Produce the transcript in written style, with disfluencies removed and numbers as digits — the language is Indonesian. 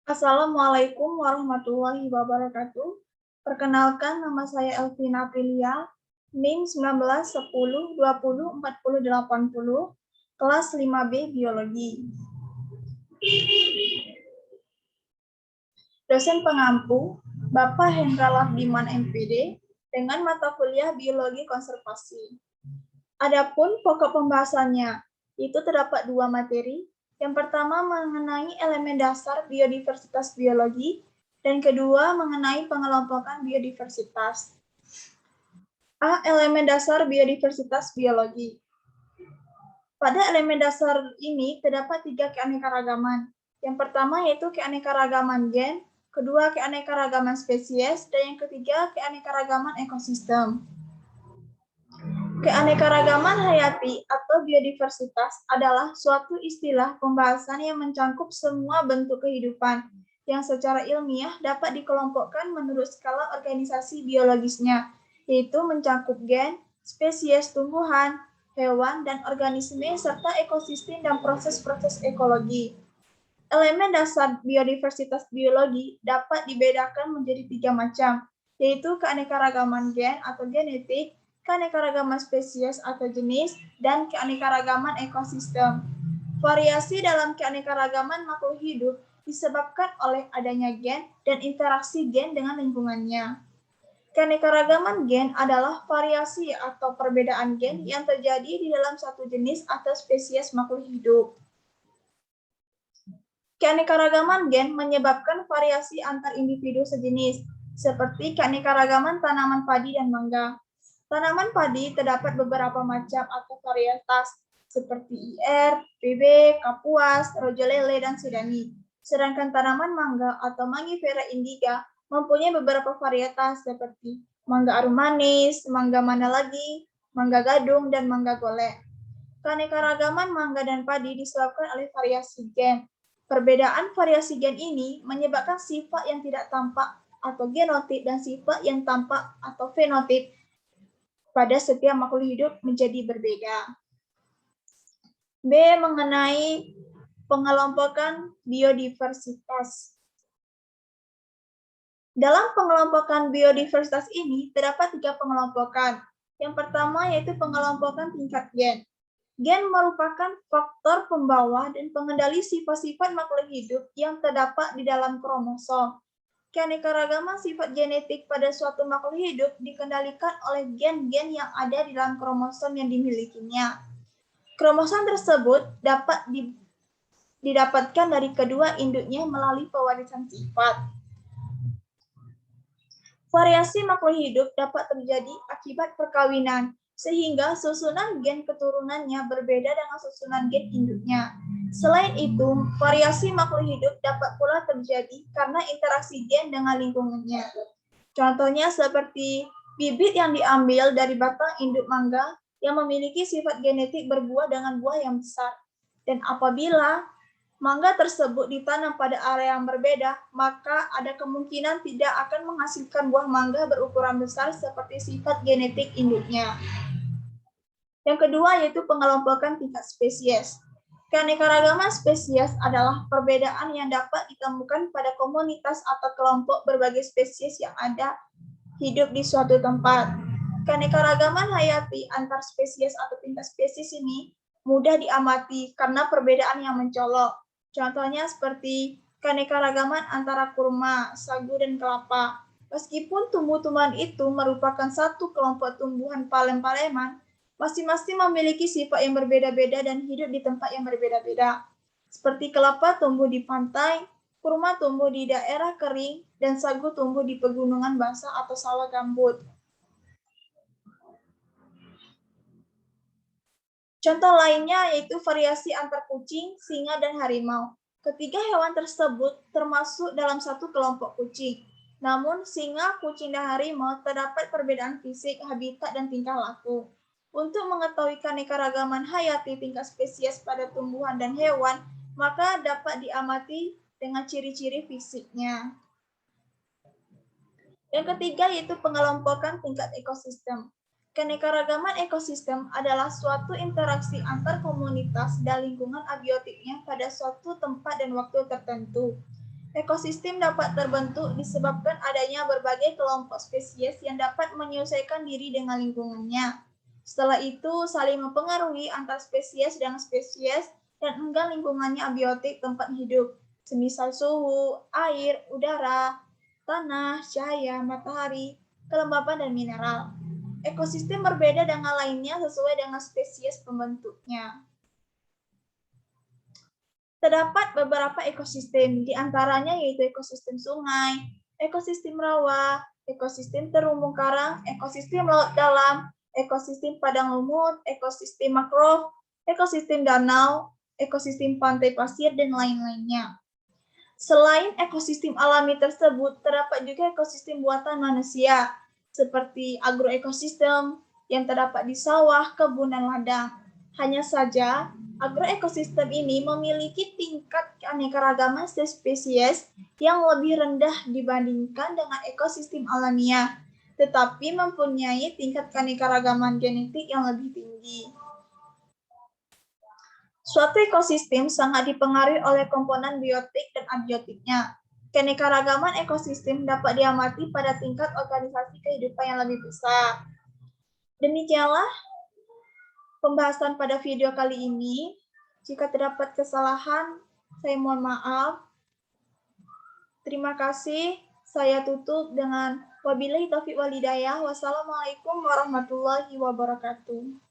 Assalamualaikum warahmatullahi wabarakatuh. Perkenalkan, nama saya Elvina Aprilia, NIM 1910204080, kelas 5B Biologi. Dosen pengampu, Bapak Hendra Lahdiman MPD, dengan mata kuliah Biologi Konservasi. Adapun pokok pembahasannya, itu terdapat dua materi. Yang pertama mengenai elemen dasar biodiversitas biologi, dan kedua mengenai pengelompokan biodiversitas. Elemen dasar biodiversitas biologi. Pada elemen dasar ini terdapat 3 keanekaragaman. Yang pertama yaitu keanekaragaman gen, kedua keanekaragaman spesies, dan yang ketiga keanekaragaman ekosistem. Keanekaragaman hayati atau biodiversitas adalah suatu istilah pembahasan yang mencakup semua bentuk kehidupan yang secara ilmiah dapat dikelompokkan menurut skala organisasi biologisnya, yaitu mencakup gen, spesies tumbuhan, hewan, dan organisme, serta ekosistem dan proses-proses ekologi. Elemen dasar biodiversitas biologi dapat dibedakan menjadi 3 macam, yaitu keanekaragaman gen atau genetik, keanekaragaman spesies atau jenis, dan keanekaragaman ekosistem. Variasi dalam keanekaragaman makhluk hidup disebabkan oleh adanya gen dan interaksi gen dengan lingkungannya. Keanekaragaman gen adalah variasi atau perbedaan gen yang terjadi di dalam satu jenis atau spesies makhluk hidup. Keanekaragaman gen menyebabkan variasi antar individu sejenis, seperti keanekaragaman tanaman padi dan mangga. Tanaman padi terdapat beberapa macam atau varietas, seperti IR, PB, Kapuas, Rojo-lele, dan Sudani. Sedangkan tanaman mangga atau Mangifera indica mempunyai beberapa varietas, seperti mangga arum manis, mangga mana lagi, mangga gadung, dan mangga golek. Keanekaragaman mangga dan padi disebabkan oleh variasi gen. Perbedaan variasi gen ini menyebabkan sifat yang tidak tampak atau genotip dan sifat yang tampak atau fenotip pada setiap makhluk hidup menjadi berbeda. B. Mengenai pengelompokan biodiversitas. Dalam pengelompokan biodiversitas ini terdapat 3 pengelompokan. Yang pertama yaitu pengelompokan tingkat gen. Gen merupakan faktor pembawa dan pengendali sifat-sifat makhluk hidup yang terdapat di dalam kromosom. Keanekaragaman sifat genetik pada suatu makhluk hidup dikendalikan oleh gen-gen yang ada di dalam kromosom yang dimilikinya. Kromosom tersebut dapat didapatkan dari kedua induknya melalui pewarisan sifat. Variasi makhluk hidup dapat terjadi akibat perkawinan, sehingga susunan gen keturunannya berbeda dengan susunan gen induknya. Selain itu, variasi makhluk hidup dapat pula terjadi karena interaksi gen dengan lingkungannya. Contohnya seperti bibit yang diambil dari batang induk mangga yang memiliki sifat genetik berbuah dengan buah yang besar. Dan apabila mangga tersebut ditanam pada area yang berbeda, maka ada kemungkinan tidak akan menghasilkan buah mangga berukuran besar seperti sifat genetik induknya. Yang kedua yaitu pengelompokan tingkat spesies. Keanekaragaman spesies adalah perbedaan yang dapat ditemukan pada komunitas atau kelompok berbagai spesies yang ada hidup di suatu tempat. Keanekaragaman hayati antar spesies atau tingkat spesies ini mudah diamati karena perbedaan yang mencolok. Contohnya seperti keanekaragaman antara kurma, sagu, dan kelapa. Meskipun tumbuh-tumbuhan itu merupakan satu kelompok tumbuhan palem-paleman, masing-masing memiliki sifat yang berbeda-beda dan hidup di tempat yang berbeda-beda. Seperti kelapa tumbuh di pantai, kurma tumbuh di daerah kering, dan sagu tumbuh di pegunungan basah atau sawah gambut. Contoh lainnya yaitu variasi antar kucing, singa, dan harimau. Ketiga hewan tersebut termasuk dalam satu kelompok kucing. Namun singa, kucing, dan harimau terdapat perbedaan fisik, habitat, dan tingkah laku. Untuk mengetahui keanekaragaman hayati tingkat spesies pada tumbuhan dan hewan, maka dapat diamati dengan ciri-ciri fisiknya. Yang ketiga yaitu pengelompokan tingkat ekosistem. Keanekaragaman ekosistem adalah suatu interaksi antar komunitas dan lingkungan abiotiknya pada suatu tempat dan waktu tertentu. Ekosistem dapat terbentuk disebabkan adanya berbagai kelompok spesies yang dapat menyesuaikan diri dengan lingkungannya. Setelah itu, saling mempengaruhi antar spesies dengan spesies dan enggan lingkungannya abiotik tempat hidup, semisal suhu, air, udara, tanah, cahaya, matahari, kelembapan, dan mineral. Ekosistem berbeda dengan lainnya sesuai dengan spesies pembentuknya. Terdapat beberapa ekosistem, di antaranya yaitu ekosistem sungai, ekosistem rawa, ekosistem terumbu karang, ekosistem laut dalam, ekosistem padang lumut, ekosistem mangrove, ekosistem danau, ekosistem pantai pasir, dan lain-lainnya. Selain ekosistem alami tersebut, terdapat juga ekosistem buatan manusia, seperti agroekosistem yang terdapat di sawah, kebun, dan ladang. Hanya saja, agroekosistem ini memiliki tingkat keanekaragaman spesies yang lebih rendah dibandingkan dengan ekosistem alamiah, tetapi mempunyai tingkat keanekaragaman genetik yang lebih tinggi. Suatu ekosistem sangat dipengaruhi oleh komponen biotik dan abiotiknya. Keanekaragaman ekosistem dapat diamati pada tingkat organisasi kehidupan yang lebih besar. Demikianlah pembahasan pada video kali ini. Jika terdapat kesalahan, saya mohon maaf. Terima kasih. Saya tutup dengan wabillahi taufiq wal hidayah. Wassalamualaikum warahmatullahi wabarakatuh.